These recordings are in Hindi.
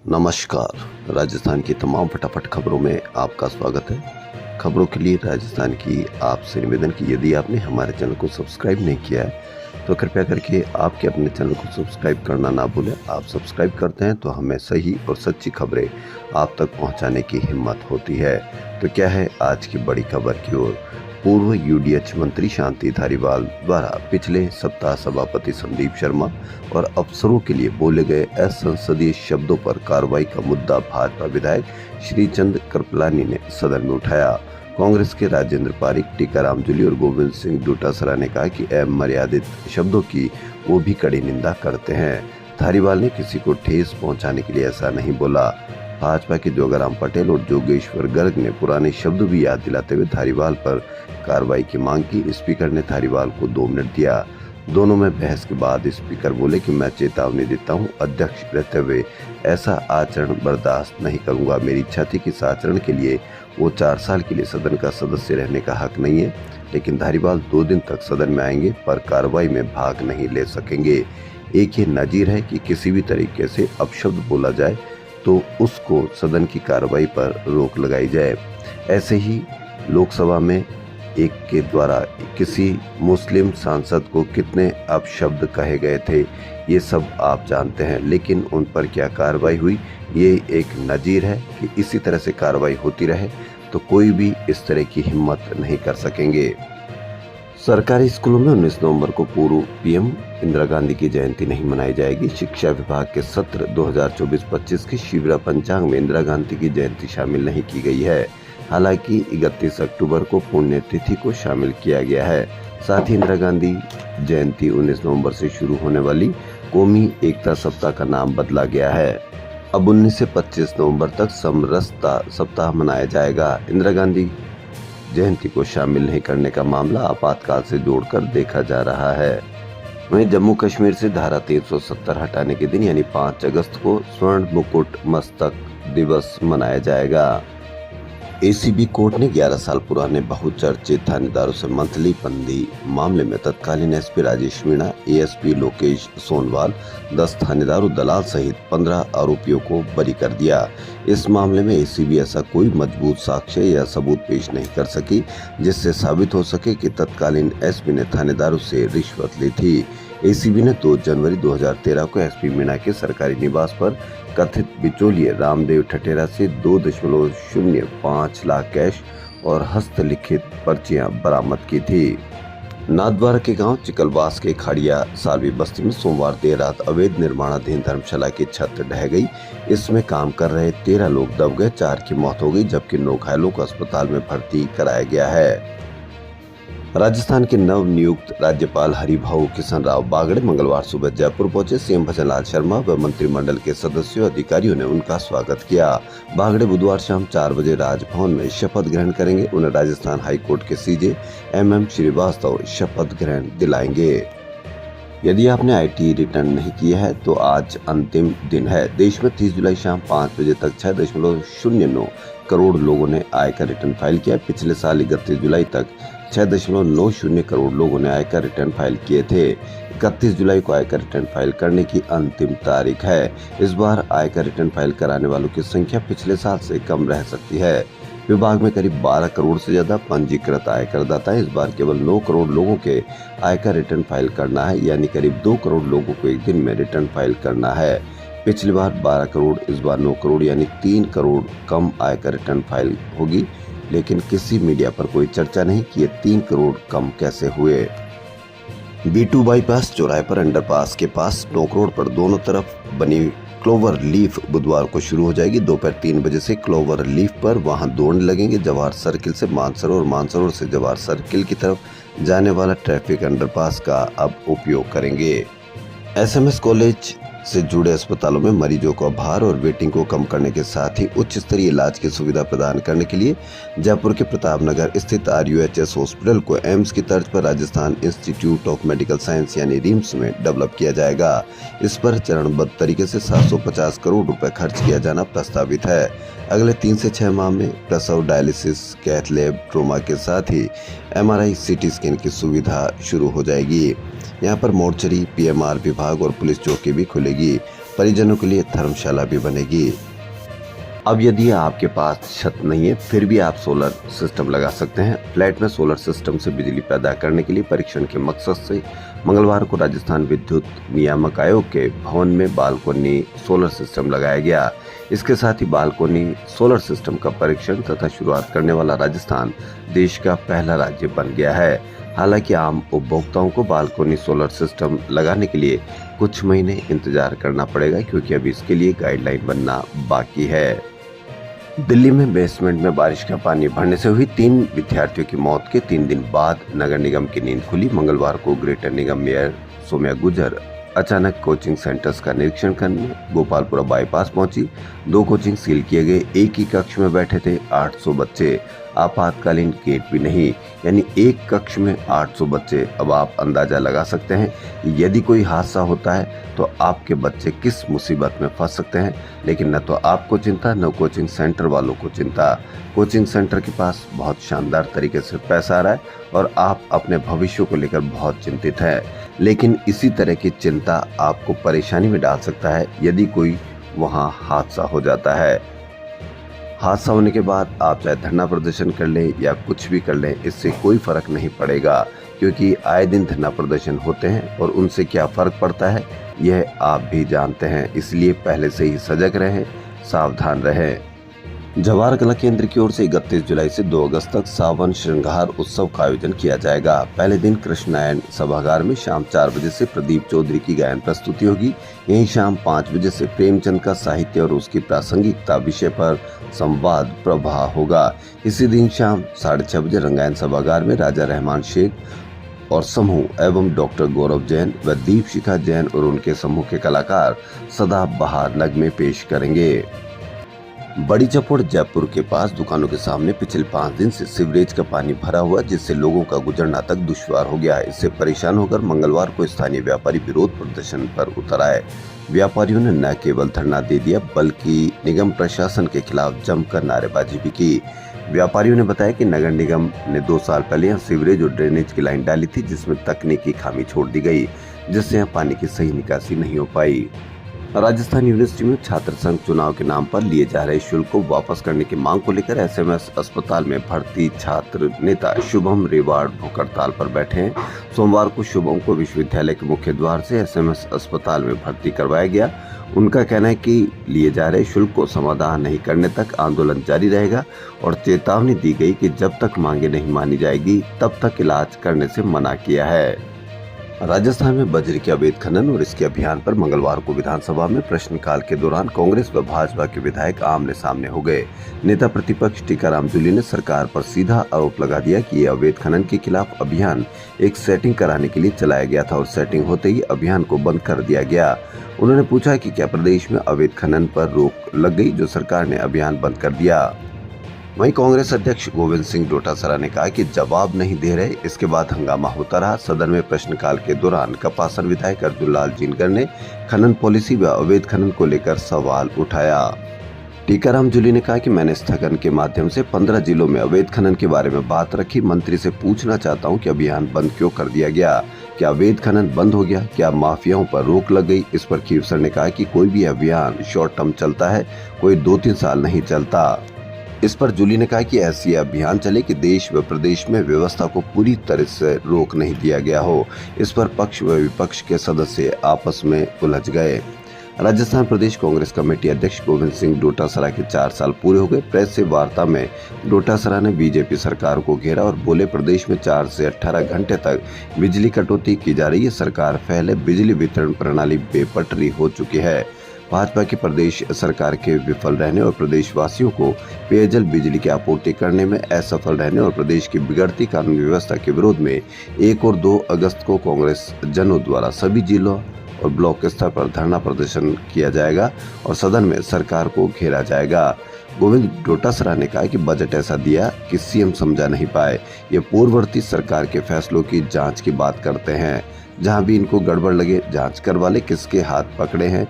नमस्कार। राजस्थान की तमाम फटाफट खबरों में आपका स्वागत है। खबरों के लिए राजस्थान की आपसे निवेदन कि यदि आपने हमारे चैनल को सब्सक्राइब नहीं किया है तो कृपया करके आपके अपने चैनल को सब्सक्राइब करना ना भूलें। आप सब्सक्राइब करते हैं तो हमें सही और सच्ची खबरें आप तक पहुंचाने की हिम्मत होती है। तो क्या है आज की बड़ी खबर की ओर। पूर्व यूडीएच मंत्री शांति धारीवाल द्वारा पिछले सप्ताह सभापति संदीप शर्मा और अफसरों के लिए बोले गए असंसदीय शब्दों पर कार्रवाई का मुद्दा भाजपा विधायक श्रीचंद कृपलानी ने सदन में उठाया। कांग्रेस के राजेंद्र पारिक, टीकाराम जूली और गोविंद सिंह डोटासरा ने कहा कि अमर्यादित शब्दों की वो भी कड़ी निंदा करते हैं। धारीवाल ने किसी को ठेस पहुंचाने के लिए ऐसा नहीं बोला। भाजपा के जोगाराम पटेल और जोगेश्वर गर्ग ने पुराने शब्द भी याद दिलाते हुए धारीवाल पर कार्रवाई की मांग की। स्पीकर ने धारीवाल को 2 मिनट दिया। दोनों में बहस के बाद स्पीकर बोले कि मैं चेतावनी देता हूं, अध्यक्ष रहते हुए ऐसा आचरण बर्दाश्त नहीं करूंगा। मेरी इच्छा थी कि इस आचरण के लिए वो 4 साल के लिए सदन का सदस्य रहने का हक नहीं है, लेकिन धारीवाल 2 दिन तक सदन में आएंगे पर कार्रवाई में भाग नहीं ले सकेंगे। एक ये नजीर है कि किसी भी तरीके से अपशब्द बोला जाए तो उसको सदन की कार्रवाई पर रोक लगाई जाए। ऐसे ही लोकसभा में एक के द्वारा किसी मुस्लिम सांसद को कितने अपशब्द कहे गए थे ये सब आप जानते हैं, लेकिन उन पर क्या कार्रवाई हुई ये एक नजीर है कि इसी तरह से कार्रवाई होती रहे तो कोई भी इस तरह की हिम्मत नहीं कर सकेंगे। सरकारी स्कूलों में 19 नवंबर को पूर्व पीएम इंदिरा गांधी की जयंती नहीं मनाई जाएगी। शिक्षा विभाग के सत्र 2024-25 के शिविरा पंचांग में इंदिरा गांधी की जयंती शामिल नहीं की गई है। हालांकि 31 अक्टूबर को पुण्यतिथि को शामिल किया गया है। साथ ही इंदिरा गांधी जयंती 19 नवंबर से शुरू होने वाली कौमी एकता सप्ताह का नाम बदला गया है। अब 19 से 25 नवंबर तक समरसता सप्ताह मनाया जाएगा। इंदिरा गांधी जयंती को शामिल नहीं करने का मामला आपातकाल से जोड़कर देखा जा रहा है। वहीं जम्मू कश्मीर से धारा 370 हटाने के दिन यानी 5 अगस्त को स्वर्ण मुकुट मस्तक दिवस मनाया जाएगा। एसीबी कोर्ट ने 11 साल पुराने बहुचर्चित थानेदारों से मंथली बंदी मामले में तत्कालीन एसपी राजेश मीणा, एएसपी लोकेश सोनवाल, 10 थानेदारों दलाल सहित 15 आरोपियों को बरी कर दिया। इस मामले में एसीबी ऐसा कोई मजबूत साक्ष्य या सबूत पेश नहीं कर सकी जिससे साबित हो सके कि तत्कालीन एसपी ने थानेदारों से रिश्वत ली थी। एसीबी ने 2 जनवरी 2013 को एसपी मीणा के सरकारी निवास पर कथित बिचौलिए रामदेव ठठेरा से 2.05 लाख कैश और हस्तलिखित पर्चियां बरामद की थी। नाथद्वारा के गांव चिकलवास के खाड़िया सालवी बस्ती में सोमवार देर रात अवैध निर्माणाधीन धर्मशाला की छत ढह गई। इसमें काम कर रहे 13 लोग दब गए, 4 की मौत हो गई जबकि 9 घायलों को अस्पताल में भर्ती कराया गया है। राजस्थान के नव नियुक्त राज्यपाल हरिभाऊ किशन राव बागड़े मंगलवार सुबह जयपुर पहुंचे। सीएम भजनलाल शर्मा व मंत्रिमंडल के सदस्यों अधिकारियों ने उनका स्वागत किया। बागड़े बुधवार शाम 4 बजे राजभवन में शपथ ग्रहण करेंगे। उन्हें राजस्थान हाईकोर्ट के सीजे MM श्रीवास्तव शपथ ग्रहण दिलाएंगे। यदि आपने IT रिटर्न नहीं किया है तो आज अंतिम दिन है। देश में 30 जुलाई शाम 5 बजे तक 6.09 करोड़ लोगों ने आयकर रिटर्न फाइल किया। पिछले साल 31 जुलाई तक 6.90 करोड़ लोगों ने आयकर रिटर्न फाइल किए थे। 31 जुलाई को आयकर रिटर्न फाइल करने की अंतिम तारीख है। इस बार आयकर रिटर्न फाइल कराने वालों की संख्या पिछले साल से कम रह सकती है। विभाग में करीब 12 करोड़ से ज्यादा पंजीकृत आयकरदाता है। इस बार केवल 9 करोड़ लोगों के आयकर रिटर्न फाइल करना है, यानी करीब 2 करोड़ लोगों को एक दिन में रिटर्न फाइल करना है। पिछली बार 12 करोड़, इस बार 9 करोड़ यानी 3 करोड़ कम आयकर रिटर्न फाइल होगी, लेकिन किसी मीडिया पर कोई चर्चा नहीं कि ये 3 करोड़ कम कैसे हुए। B2 बाईपास चौराहे पर अंडरपास के पास नोक रोड पर दोनों तरफ बनी क्लोवर लीफ बुधवार को शुरू हो जाएगी। दोपहर 3 बजे से क्लोवर लीफ पर वहां दौड़ने लगेंगे। जवाहर सर्किल से मानसरोवर, मानसरोवर से जवाहर सर्किल की तरफ जाने वाला ट्रैफिक अंडरपास का अब उपयोग करेंगे। SMS कॉलेज से जुड़े अस्पतालों में मरीजों को भार और वेटिंग को कम करने के साथ ही उच्च स्तरीय इलाज की सुविधा प्रदान करने के लिए जयपुर के प्रताप नगर स्थित RUHS हॉस्पिटल को एम्स की तर्ज पर Rajasthan institute of medical science यानी रिम्स में डेवलप किया जाएगा। इस पर चरणबद्ध तरीके से 750 करोड़ रुपए खर्च किया जाना प्रस्तावित है। अगले 3 से 6 माह में प्रसव, डायलिसिस, कैथ लैब, ट्रोमा के साथ ही MRI, CT स्कैन की सुविधा शुरू हो जाएगी। यहाँ पर मोर्चरी, PMR विभाग और पुलिस चौकी भी खुलेगी। परिजनों के लिए धर्मशाला भी बनेगी। अब यदि आपके पास छत नहीं है फिर भी आप सोलर सिस्टम लगा सकते हैं। फ्लैट में सोलर सिस्टम से बिजली पैदा करने के लिए परीक्षण के मकसद से मंगलवार को राजस्थान विद्युत नियामक आयोग के भवन में बालकोनी सोलर सिस्टम लगाया गया। इसके साथ ही बालकोनी सोलर सिस्टम का परीक्षण तथा शुरुआत करने वाला राजस्थान देश का पहला राज्य बन गया है। हालांकि आम उपभोक्ताओं को बालकोनी सोलर सिस्टम लगाने के लिए कुछ महीने इंतजार करना पड़ेगा, क्योंकि अभी इसके लिए गाइडलाइन बनना बाकी है। दिल्ली में बेसमेंट में बारिश का पानी भरने से हुई 3 विद्यार्थियों की मौत के 3 दिन बाद नगर निगम की नींद खुली। मंगलवार को ग्रेटर निगम मेयर सौम्या गुर्जर अचानक कोचिंग सेंटर्स का निरीक्षण करने गोपालपुरा बाईपास पहुंची। 2 कोचिंग सील किए गए, एक ही कक्ष में बैठे थे 800 बच्चे, आपातकालीन गेट भी नहीं, यानी एक कक्ष में 800 बच्चे। अब आप अंदाजा लगा सकते हैं कि यदि कोई हादसा होता है तो आपके बच्चे किस मुसीबत में फंस सकते हैं। लेकिन न तो आपको चिंता, न कोचिंग सेंटर वालों को चिंता। कोचिंग सेंटर के पास बहुत शानदार तरीके से पैसा आ रहा है और आप अपने भविष्य को लेकर बहुत चिंतित हैं। लेकिन इसी तरह की चिंता आपको परेशानी में डाल सकता है यदि कोई वहां हादसा हो जाता है। हादसा होने के बाद आप चाहे धरना प्रदर्शन कर लें या कुछ भी कर लें, इससे कोई फर्क नहीं पड़ेगा, क्योंकि आए दिन धरना प्रदर्शन होते हैं और उनसे क्या फर्क पड़ता है यह आप भी जानते हैं। इसलिए पहले से ही सजग रहें, सावधान रहें। जवाहर कला केंद्र की ओर से 31 जुलाई से 2 अगस्त तक सावन श्रृंगार उत्सव का आयोजन किया जाएगा। पहले दिन कृष्णायन सभागार में शाम 4 बजे से प्रदीप चौधरी की गायन प्रस्तुति होगी। यहीं शाम 5 बजे से प्रेमचंद का साहित्य और उसकी प्रासंगिकता विषय पर संवाद प्रवाह होगा। इसी दिन शाम 6:30 बजे रंगायन सभागार में राजा रहमान शेख और समूह एवं डॉक्टर गौरव जैन व दीपशिखा जैन और उनके समूह के कलाकार सदाबहार नगमे पेश करेंगे। बड़ी चपोड़ जयपुर के पास दुकानों के सामने पिछले 5 दिन से सीवरेज का पानी भरा हुआ, जिससे लोगों का गुजरना तक दुश्वार हो गया है। इससे परेशान होकर मंगलवार को स्थानीय व्यापारी विरोध प्रदर्शन पर उतर आए। व्यापारियों ने न केवल धरना दे दिया बल्कि निगम प्रशासन के खिलाफ जमकर नारेबाजी भी की। व्यापारियों ने बताया कि नगर निगम ने 2 साल पहले यहाँ सीवरेज और ड्रेनेज की लाइन डाली थी, जिसमें तकनीकी खामी छोड़ दी गई, जिससे यहाँ पानी की सही निकासी नहीं हो पाई। राजस्थान यूनिवर्सिटी में छात्र संघ चुनाव के नाम पर लिए जा रहे शुल्क को वापस करने की मांग को लेकर एसएमएस अस्पताल में भर्ती छात्र नेता शुभम रेवाड़ भूख हड़ताल पर बैठे हैं। सोमवार को शुभम को विश्वविद्यालय के मुख्य द्वार से एसएमएस अस्पताल में भर्ती करवाया गया। उनका कहना है कि लिए जा रहे शुल्क को समाधान नहीं करने तक आंदोलन जारी रहेगा और चेतावनी दी गई कि जब तक मांगे नहीं मानी जाएगी तब तक इलाज करने से मना किया है। राजस्थान में बजरी के अवैध खनन और इसके अभियान पर मंगलवार को विधानसभा में प्रश्नकाल के दौरान कांग्रेस व भाजपा के विधायक आमने सामने हो गए। नेता प्रतिपक्ष टीकाराम जूली ने सरकार पर सीधा आरोप लगा दिया कि ये अवैध खनन के खिलाफ अभियान एक सेटिंग कराने के लिए चलाया गया था और सेटिंग होते ही अभियान को बंद कर दिया गया। उन्होंने पूछा कि क्या प्रदेश में अवैध खनन पर रोक लग गई जो सरकार ने अभियान बंद कर दिया। वहीं कांग्रेस अध्यक्ष गोविंद सिंह डोटासरा ने कहा कि जवाब नहीं दे रहे। इसके बाद हंगामा होता रहा। सदन में प्रश्नकाल के दौरान कपासन विधायक अर्जुन लाल जिनकर ने खनन पॉलिसी व अवैध खनन को लेकर सवाल उठाया। टीकाराम जूली ने कहा कि मैंने स्थगन के माध्यम से 15 जिलों में अवैध खनन के बारे में बात रखी। मंत्री से पूछना चाहता हूं कि अभियान बंद क्यों कर दिया गया? क्या अवैध खनन बंद हो गया? क्या माफियाओं पर रोक लग गई? इस पर खीवसर ने कहा कि कोई भी अभियान शॉर्ट टर्म चलता है, कोई 2-3 साल नहीं चलता। इस पर जूली ने कहा कि ऐसी अभियान चले कि देश व प्रदेश में व्यवस्था को पूरी तरह से रोक नहीं दिया गया हो। इस पर पक्ष व विपक्ष के सदस्य आपस में उलझ गए। राजस्थान प्रदेश कांग्रेस कमेटी अध्यक्ष गोविंद सिंह डोटासरा के 4 साल पूरे हो गए। प्रेस से वार्ता में डोटासरा ने बीजेपी सरकार को घेरा और बोले, प्रदेश में 4 से 18 घंटे तक बिजली कटौती की जा रही है। सरकार पहले बिजली वितरण प्रणाली बेपटरी हो चुकी है। भाजपा की प्रदेश सरकार के विफल रहने और प्रदेशवासियों को पेयजल बिजली की आपूर्ति करने में असफल रहने और प्रदेश की बिगड़ती कानून व्यवस्था के विरोध में 1 और 2 अगस्त को कांग्रेस जनों द्वारा सभी जिलों और ब्लॉक स्तर पर धरना प्रदर्शन किया जाएगा और सदन में सरकार को घेरा जाएगा। गोविंद डोटासरा ने कहा कि बजट ऐसा दिया कि सीएम समझा नहीं पाए। ये पूर्ववर्ती सरकार के फैसलों की जांच की बात करते हैं। जहां भी इनको गड़बड़ लगे जांच करवा ले। किसके हाथ पकड़े हैं?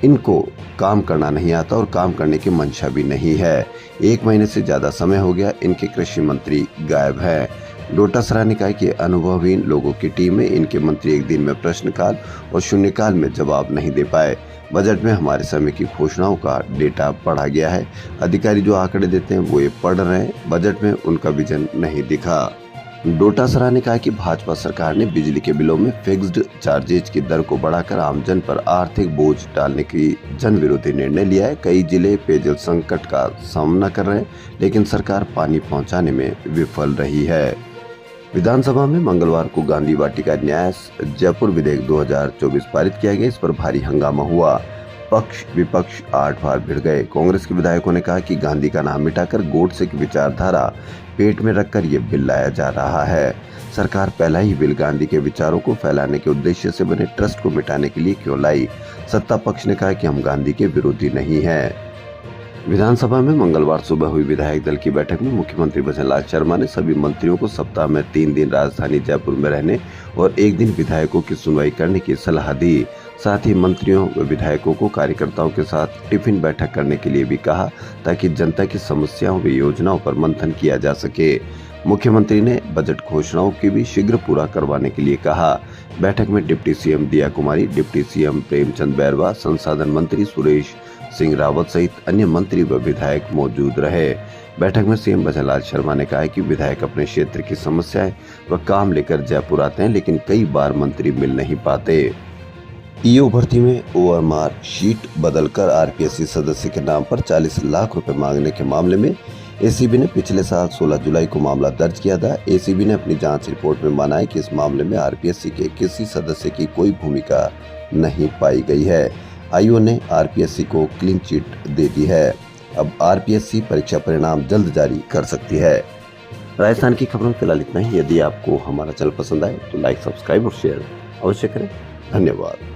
इनको काम करना नहीं आता और काम करने की मंशा भी नहीं है। 1 महीने से ज्यादा समय हो गया इनके कृषि मंत्री गायब हैं। डोटासरा निकाय के अनुभवहीन लोगों की टीम में इनके मंत्री एक दिन में प्रश्नकाल और शून्यकाल में जवाब नहीं दे पाए। बजट में हमारे समय की घोषणाओं का डेटा पढ़ा गया है। अधिकारी जो आंकड़े देते हैं वो ये पढ़ रहे हैं, बजट में उनका विजन नहीं दिखा। डोटासरा ने कहा कि भाजपा सरकार ने बिजली के बिलों में फिक्स्ड चार्जेज की दर को बढ़ाकर आमजन पर आर्थिक बोझ डालने की जन विरोधी निर्णय लिया है। कई जिले पेयजल संकट का सामना कर रहे हैं, लेकिन सरकार पानी पहुंचाने में विफल रही है। विधानसभा में मंगलवार को गांधी वाटिका न्यास जयपुर विधेयक 2024 पारित किया गया। इस पर भारी हंगामा हुआ। पक्ष विपक्ष 8 बार भिड़ गए। कांग्रेस के विधायकों ने कहा कि गांधी का नाम मिटाकर गोडसे की विचारधारा पेट में रखकर ये बिल लाया जा रहा है। सरकार पहला ही बिल गांधी के विचारों को फैलाने के उद्देश्य से बने ट्रस्ट को मिटाने के लिए क्यों लाई। सत्ता पक्ष ने कहा कि हम गांधी के विरोधी नहीं हैं। विधानसभा में मंगलवार सुबह हुई विधायक दल की बैठक में मुख्यमंत्री भजनलाल शर्मा ने सभी मंत्रियों को सप्ताह में 3 दिन राजधानी जयपुर में रहने और एक दिन विधायकों की सुनवाई करने की सलाह दी। साथ ही मंत्रियों व विधायकों को कार्यकर्ताओं के साथ टिफिन बैठक करने के लिए भी कहा, ताकि जनता की समस्याओं व योजनाओं पर मंथन किया जा सके। मुख्यमंत्री ने बजट घोषणाओं की भी शीघ्र पूरा करवाने के लिए कहा। बैठक में डिप्टी सीएम दिया कुमारी, डिप्टी सीएम प्रेमचंद बैरवा, संसाधन मंत्री सुरेश सिंह रावत सहित अन्य मंत्री व विधायक मौजूद रहे। बैठक में सीएम भजनलाल शर्मा ने कहा कि विधायक अपने क्षेत्र की समस्याएं व काम लेकर जयपुर आते हैं, लेकिन कई बार मंत्री मिल नहीं पाते। ईओ भर्ती में ओएमआर शीट बदलकर आरपीएससी सदस्य के नाम पर 40 लाख रुपए मांगने के मामले में एसीबी ने पिछले साल 16 जुलाई को मामला दर्ज किया था। एसीबी ने अपनी जांच रिपोर्ट में माना है कि इस मामले में आरपीएससी के किसी सदस्य की कोई भूमिका नहीं पाई गई है। आईओ ने आरपीएससी को क्लीन चिट दे दी है। अब आरपीएससी परीक्षा परिणाम जल्द जारी कर सकती है। राजस्थान की खबरों में फिलहाल इतना ही। यदि आपको हमारा चैनल पसंद आए तो लाइक, सब्सक्राइब और शेयर अवश्य करें। धन्यवाद।